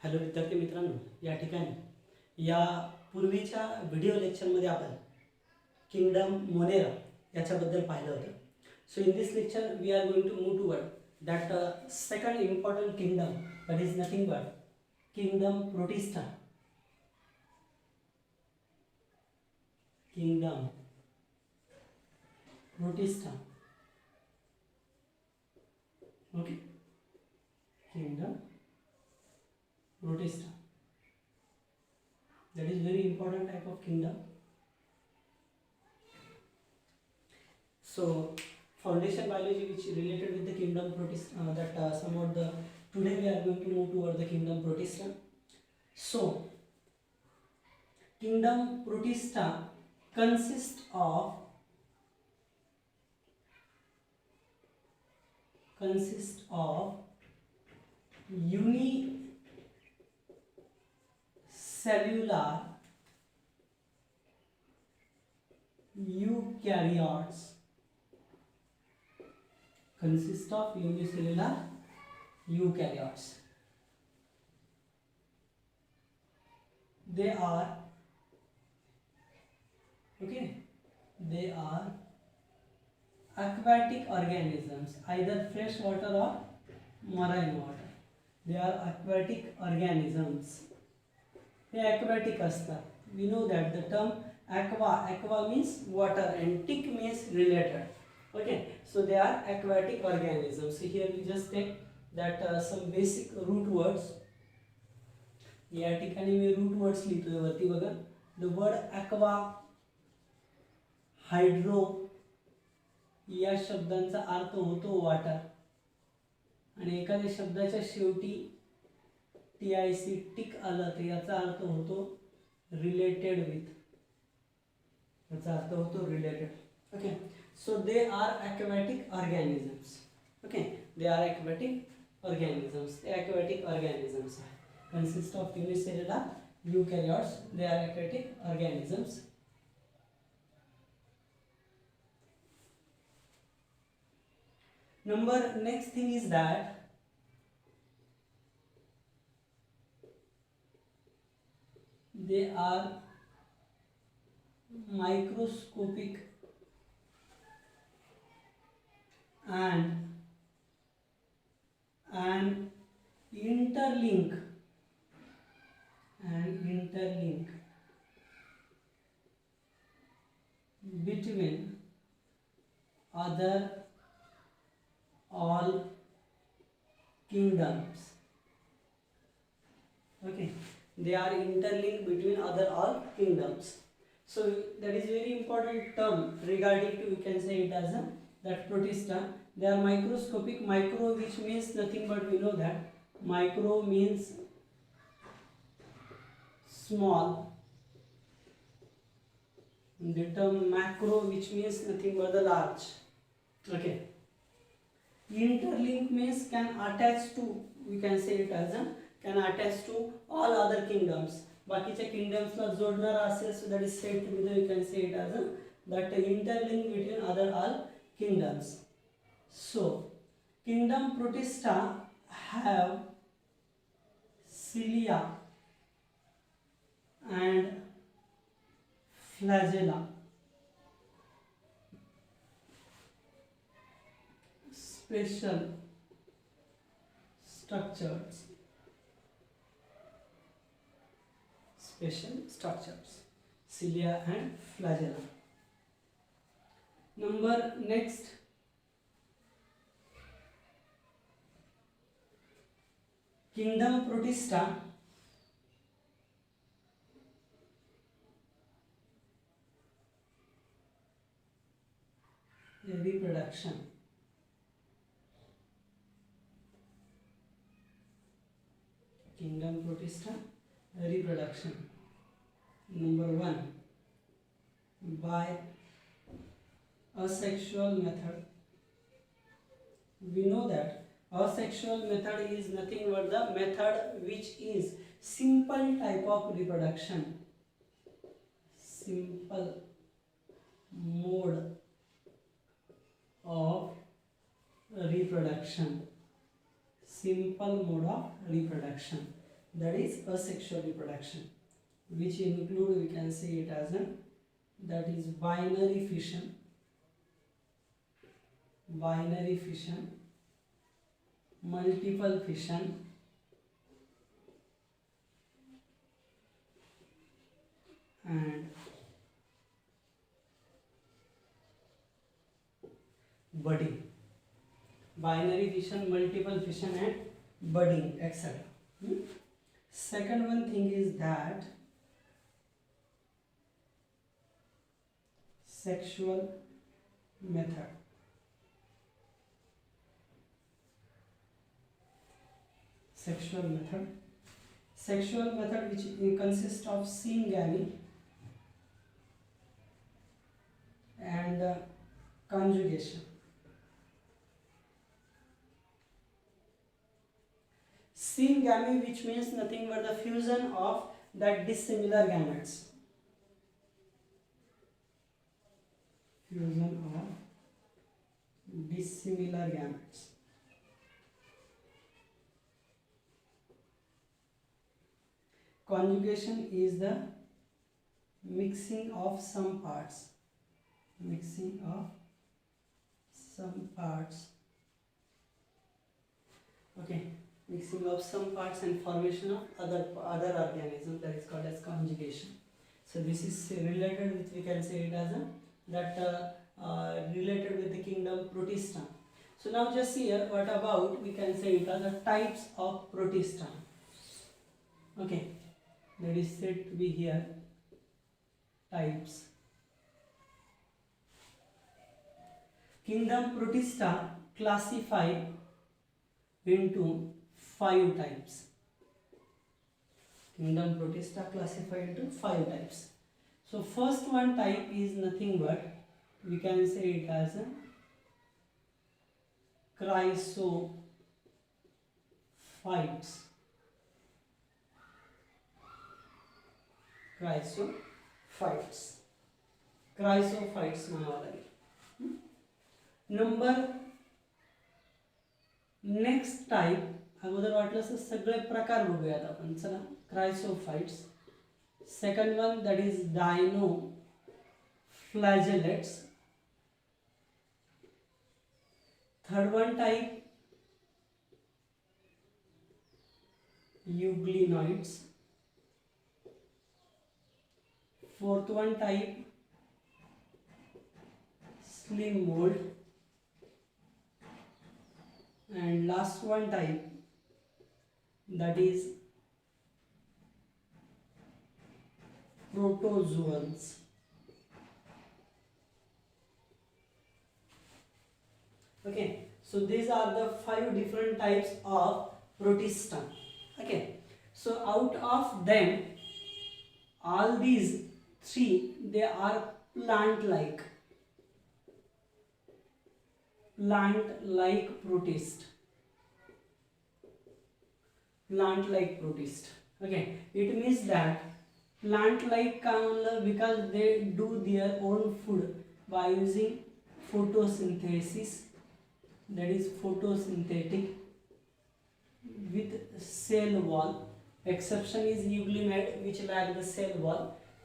Hello विद्यार्थी मित्रांनो, या ठिकाणी या पूर्वीच्या व्हिडिओ लेक्चरमध्ये आपण किंगडम मोनेरा याच्याबद्दल पाहिलं होतं. So in this lecture we are going to move toward that second important kingdom, that is nothing but kingdom Protista. Kingdom Protista. Okay, kingdom protista, that is very important type of kingdom. So foundation biology which related with the kingdom protista, that some of the today we are going to move toward the kingdom protista. So kingdom protista consists of cellular eukaryotes. Consist of unicellular eukaryotes. They are aquatic organisms, either fresh water or marine water. They are aquatic organisms. They aquatic असतात. We know that the term aqua means water and tic means related. Okay, so they are aquatic organisms. So here we just take that some basic root words. या ठिकाणी मी root words लिहितोय वरती बघा. The word aqua, hydro या शब्दांचा अर्थ होतो water, आणि एखाद्या शब्दाच्या शेवटी TIC टिक आलं तर याचा अर्थ होतो रिलेटेड विथ. याचा अर्थ होतो related. Okay, so they are aquatic organisms. Okay, they are aquatic organisms. ते aquatic organisms आहे. Consist of unicellular eukaryotes. They are aquatic organisms. Next thing is that they are microscopic and interlink between other all kingdoms. Okay, they are interlinked between other all kingdoms. So that is very important term regarding to, we can say it as a that protista. They are microscopic. Micro, which means nothing but we know that micro means small. The term macro, which means nothing but the large. Okay, interlink means can attach to, we can say it as a can attach to all other kingdoms. बाकीच्या kingdoms ला जोडणारा असेल, so that is said to be the, we can say it as a that interlink between other all kingdoms. So kingdom protista have cilia and flagella. Special structures. Cilia and flagella. Next, kingdom protista reproduction. Kingdom protista reproduction. Number 1, by asexual method. We know that asexual method is nothing but the method which is simple type of reproduction. Simple mode of reproduction. Simple mode of reproduction. that is asexual reproduction, which include, we can say it as a, that is binary fission, multiple fission, and budding. Binary fission, multiple fission, and budding, etc. Second one thing is that sexual method. Sexual method which consists of syngamy and conjugation. Syngamy, which means nothing but the fusion of that dissimilar gametes. Fusion of dissimilar gametes. Conjugation is the mixing of some parts. Okay, mixing of some parts and formation of other organisms, that is called as conjugation. So this is related with, we can say it as a related with the kingdom Protista. So now just here, what about, we can say it as the types of Protista. Okay, that is said to be here types. Kingdom Protista classified into 5 types. Kingdom Protista classified into 5 types. So first one type is nothing but, we can say it as a chrysophytes. Chrysophytes म्हणावं लागेल. Number next type अगोदर वाटलं तर सगळे प्रकार बघूयात आपण. चला, chrysophytes. Second one that is dinoflagellates. Third one type euglenoids. Fourth one type slim mold, and last one type that is protozoans. Okay, so these are the 5 different types of Protista. Okay, so out of them, all these 3 they are plant-like protist. Okay, it means that plant-like because they do their own food by using photosynthesis, that is photosynthetic with cell wall. Exception is euglenoid which lack the cell wall.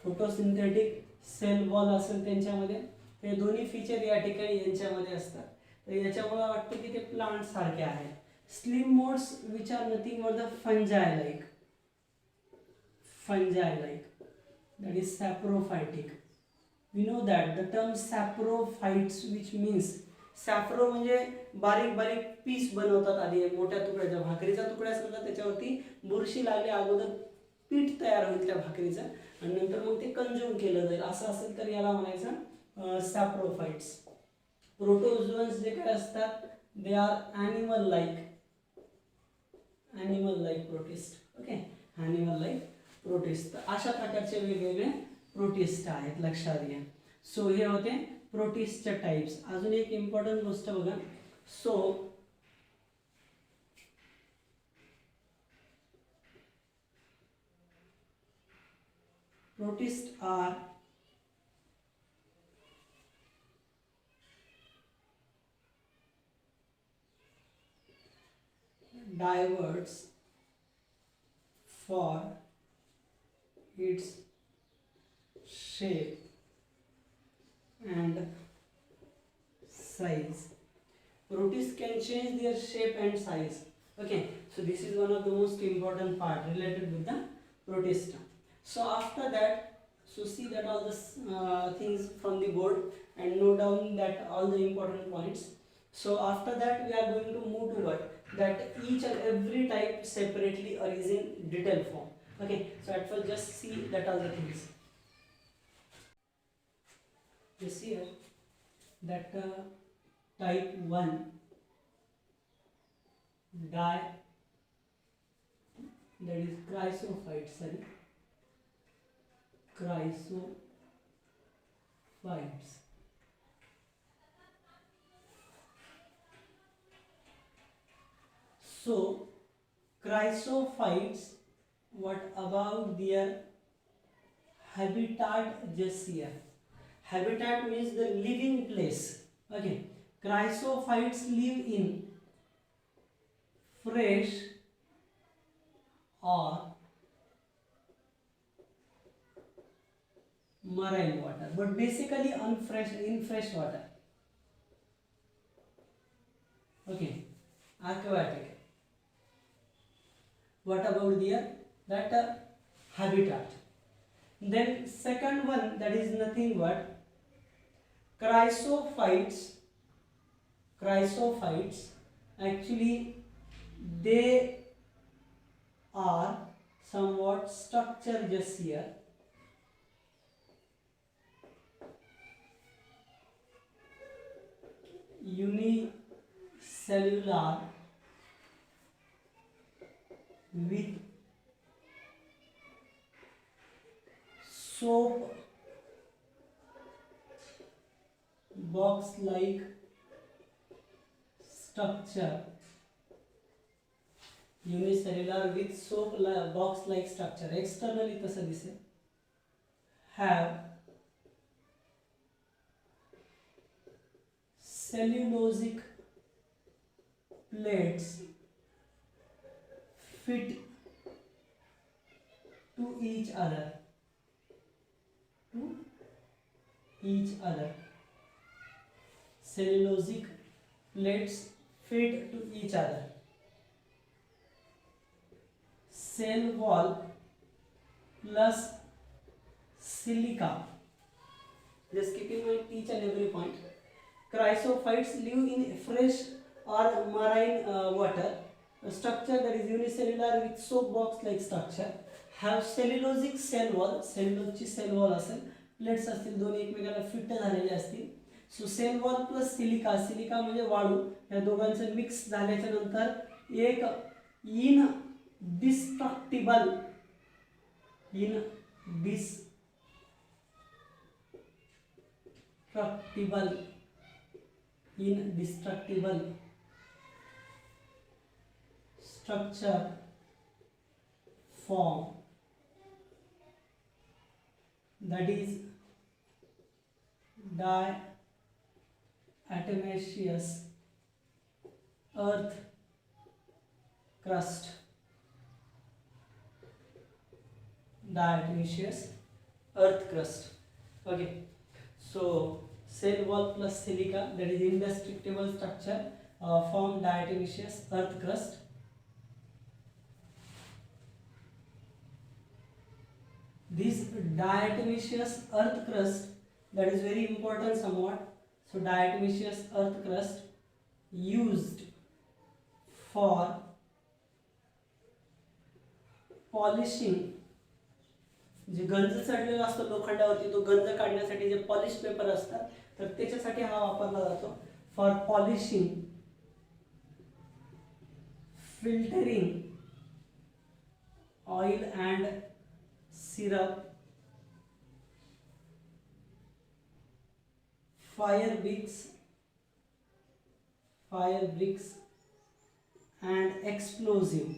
photosynthetic cell wall असेल त्यांच्यामध्ये. हे दोन्ही feature या ठिकाणी यांच्यामध्ये असतात. तर याच्यामुळे वाटतं की ते प्लांट सारखे आहेत. Slim modes which are nothing but the fungi-like, that is saprophytic. We know that the term saprophytes, which means सॅफ्रो म्हणजे बारीक बारीक पीस बनवतात आधी मोठ्या तुकड्याच्या. भाकरीचा तुकडा समजा त्याच्यावरती बुरशी लागली, अगोदर पीठ तयार होईल त्या भाकरीचं आणि नंतर मग ते कंझ्युम केलं जाईल. असं असेल तर याला म्हणायचं सॅप्रोफाइट्स. प्रोटोझोअन्स जे काय असतात they are animal like protist. Okay, animal like protist. अशा प्रकारचे वेगवेगळे प्रोटिस्ट आहेत, लक्षात घ्या. सो हे होते प्रोटिस्टचे टाइप्स. अजून एक इम्पॉर्टंट गोष्ट बघा. So protist are diverse for its shape and size. Rotis can change their shape and size. Okay, so this is one of the most important part related with the protista. So after that, so see that all this things from the board and note down that all the important points. So after that we are going to move to what? That each and every type separately or is in detail form. Okay, so at first just see that all the things. You see here that type 1 die, that is chrysophytes, chrysophytes. So chrysophytes, what about their habitat? Just here, habitat means the living place. Okay, chrysophytes live in fresh or marine water, but basically in fresh water. Okay, aquatic. What about their that habitat? Then second one, that is nothing but chrysophytes. Chrysophytes actually they are somewhat structured just here. Unicellular with soap box like structure. Unicellular with soap box like structure. Externally तसं दिसेल. Have cellulosic plates fit to each other. Cellulosic plates fit to each other. Cell wall plus silica. Just keep in mind each and every point. Chrysophytes live in fresh or marine water. A structure that is unicellular with soap box like structure. Have cellulosic cell wall. Cellulose cell wall असेल. Plates असतील दोन एकमेकांना fit झालेले असतील. So cell wall plus silica. Silica म्हणजे वाळू. या दोघांचं मिक्स झाल्याच्या नंतर एक indestructible structure form, that is diatomaceous earth crust. Diatomaceous earth crust. Okay, so cell wall plus silica, that is indestructible structure form diatomaceous earth crust. This diatomaceous earth crust, that is very important somewhat. So diatomaceous earth crust used for polishing. जे गंज चढलेला असतो लोखंडावरती, तो गंज काढण्यासाठी जे polish paper असतात, तर त्याच्यासाठी हा वापरला जातो. For polishing, filtering oil and syrup, fire bricks and explosive.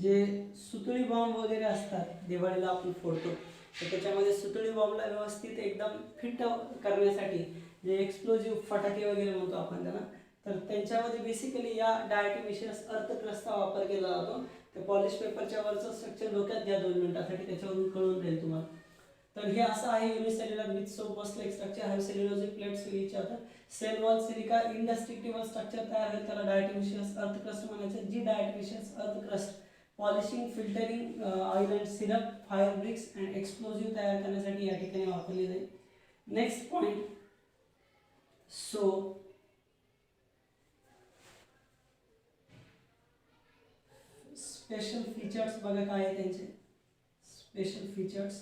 जे सुतळी बॉम्ब वगैरे असतात दिवाळीला आपण फोडतो, तर त्याच्यामध्ये सुतळी बॉम्बला व्यवस्थित एकदम फिट करण्यासाठी जे एक्सप्लोजिव्ह फटाके वगैरे म्हणतो आपण त्याला, तर त्यांच्यामध्ये बेसिकली या डायटोमेशियस अर्थ क्रस्ता वापर केला जातो. त्या पॉलिश पेपरच्या वरचं स्ट्रक्चर डोक्यात घ्या 2 मिनिटांसाठी, त्याच्यावरून कळून जाईल तुम्हाला. तर हे असं आहे unicellular with soap box like structure have cellulosic plates with each other. Cell wall silica indestructible structure तयार होईल, त्याला डायटोमिशियस अर्थ क्रस्ट म्हणायचं. जी diatomaceous earth crust polishing, filtering oil and syrup, fire bricks and explosive तयार करण्यासाठी या ठिकाणी वापरली जाईल. Next point, so special features बघा काय आहे त्यांचे. स्पेशल फीचर्स,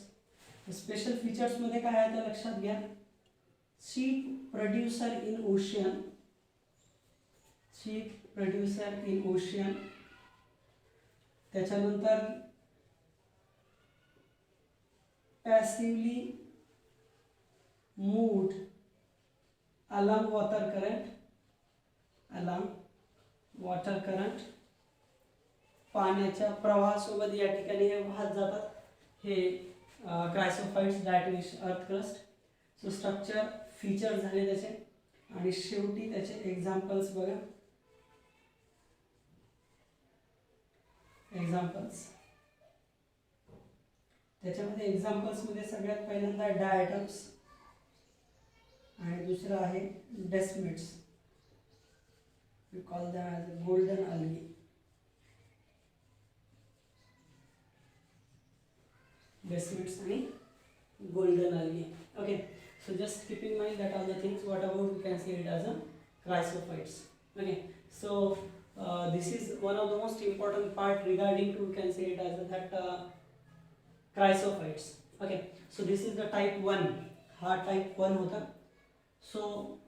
स्पेशल फीचर्स मध्ये काय आहे ते लक्षात घ्या. Cheap producer in ocean, cheap producer in ocean. त्याच्यानंतर passively moved along water current, along water current, पाण्याच्या प्रवाहासोबत या ठिकाणी हे वाहत जातात. हे chrysophytes, diatomaceous earth crust. So structure feature झाले त्याचे, आणि शेवटी त्याचे एक्झाम्पल्स बघा. एक्झाम्पल्स, त्याच्यामध्ये एक्झाम्पल्स मध्ये सगळ्यात पहिल्यांदा डायटम्स आणि दुसरा आहे desmids. We call them as golden algae. Desmids आणि golden algae. Okay, so just keep in mind that all the things. What about we can see it as a chrysophytes. Okay, so this is one of the most important part regarding to, we can say it as that chrysophytes. Okay, so this is the type 1, हा type 1 होता. So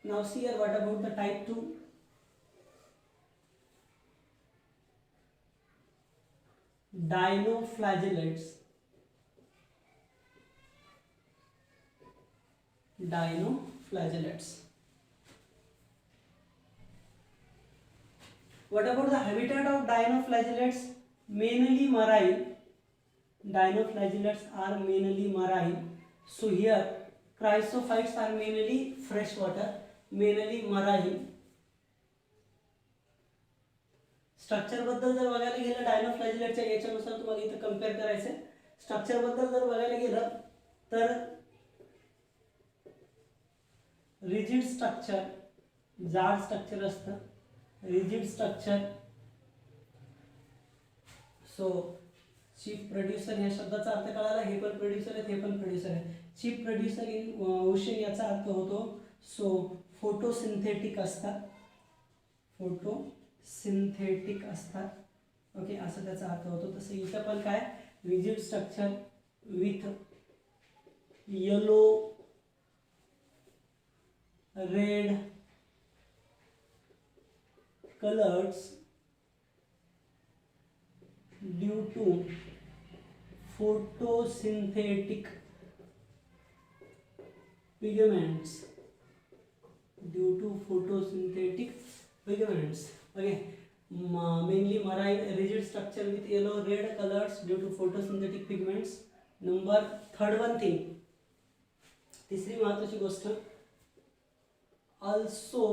now see here, what about the type 2? Dinoflagellates. Dinoflagellates. What about the habitat of dinoflagellates? Mainly marine. Dinoflagellates are mainly marine. So here chrysophytes are mainly freshwater, mainly marine. Structure बद्दल जर बघायला गेलं डायनोफ्लॅजिलेटच्या याच्यानुसार तुम्हाला इथं compare करायचं. Structure बद्दल जर बघायला गेलं तर रिजिड स्ट्रक्चर, जाड स्ट्रक्चर असतं, rigid structure. So cheap producer या शब्दाचा अर्थ कळाला. हे पण प्रोड्युसर आहेत, हे पण प्रोड्युसर आहे. चीप प्रोड्युसर इन ओशन याचा अर्थ होतो सो फोटोसिंथेटिक असतात, फोटोसिंथेटिक असतात. ओके, असं त्याचा अर्थ होतो. तसं इथं पण काय, rigid structure with yellow, red colors due to photosynthetic pigments, due to photosynthetic pigments. Okay, mainly marine, rigid structure with yellow red colors due to photosynthetic pigments. Number third one thing, तिसरी महत्त्वाची गोष्ट, also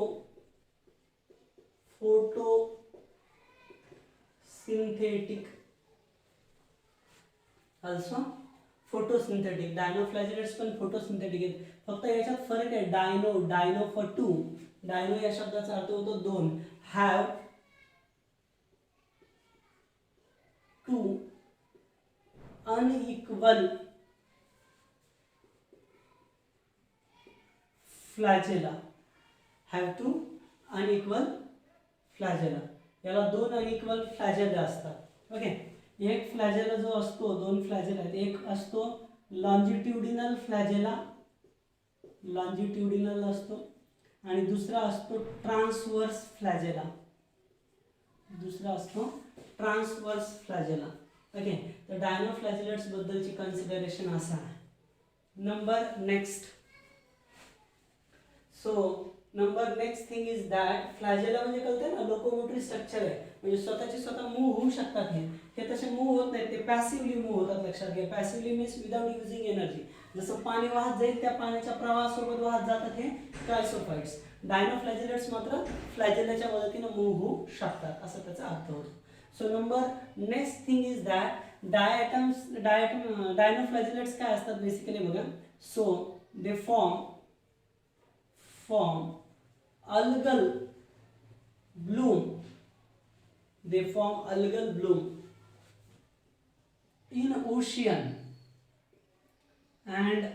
photosynthetic, also photosynthetic. डायनोफ्लॅजिलेट्स पण photosynthetic आहेत, फक्त याच्यात फरक आहे. Dino for to, dino या शब्दाचा अर्थ होतो दोन. Have two unequal flagella, have two unequal flagella. याला दोन अनइक्वल फ्लॅजेला असतात. ओके, एक फ्लॅजेला जो असतो, दोन फ्लॅजेला आहेत. एक असतो लॉन्जिट्युडिनल फ्लॅजेला, लॉन्जिट्युडिनल असतो, आणि दुसरा असतो ट्रान्सवर्स फ्लॅजेला, दुसरा असतो ट्रान्सवर्स फ्लॅजेला. ओके, तर डायनोफ्लॅजिलेट्स बद्दलची कन्सिडरेशन असं आहे. Number next, so number next thing is that flagella म्हणजे कळतंय ना, लोकोमोटरी स्ट्रक्चर आहे, म्हणजे स्वतःचे स्वतः मूव्ह होऊ शकतात. हे तसे मूव्ह होत नाहीत, ते पॅसिवली मूव्ह होतात. लक्षात घ्या, passively means without using energy. जसं पाणी वाहत जाईल त्या पाण्याच्या प्रवाहासोबत वाहत जातात हे क्रायसोफाइट्स. डायनोफ्लॅजिलेट्स मात्र फ्लॅजेलाच्या मदतीने मूव्ह होऊ शकतात, असं त्याचा अर्थ होतो. So next thing is that dinoflagellates काय असतात बेसिकली बघा. So they form algal bloom. They form algal bloom in ocean and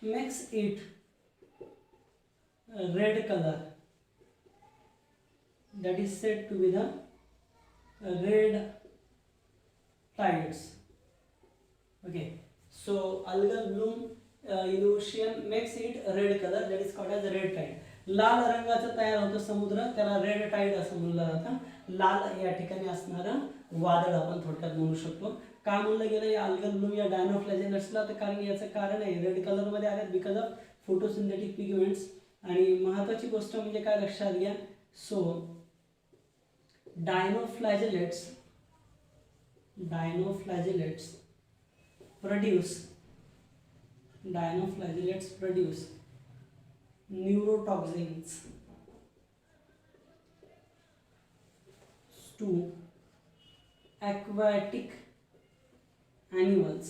makes it a red color, that is said to be the red tides. Okay, so algal bloom in ocean makes it a red color, that is called as red tide. लाल रंगाचा तयार होतो समुद्र, त्याला red Tide असं म्हणलं जातं. लाल या ठिकाणी असणारं वादळ आपण थोडक्यात म्हणू शकतो. का म्हणलं गेलं या अल्गल ब्लूम या डायनोफ्लॅजिलेट्सला, तर कारण याचं कारण आहे रेड कलर मध्ये आल्यात बिकॉज ऑफ फोटोसिंथेटिक पिगमेंट्स. आणि महत्त्वाची गोष्ट म्हणजे काय लक्षात घ्या. सो डायनोफ्लॅजिलेट्स produce neurotoxins to aquatic animals.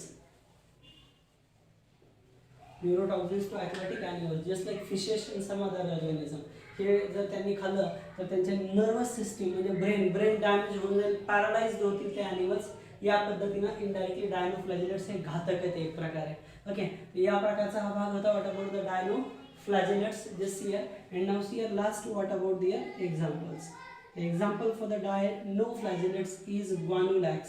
Neurotoxins to aquatic animals, just like fishes and some other organism. हे जर त्यांनी खाल्लं तर त्यांचे नर्वस सिस्टीम म्हणजे ब्रेन डॅमेज होऊन जाईल, पॅरालाइज्ड होतील ते ॲनिमल्स. या पद्धतीनं इनडायरेक्टली डायनोफ्लॅजिलेट्स हे घातक आहेत एक प्रकारे. ओके, या प्रकारचा हा भाग होता what about the dinoflagellates. Just here and now see here last what about their examples. The example for the dinoflagellates is guanulax.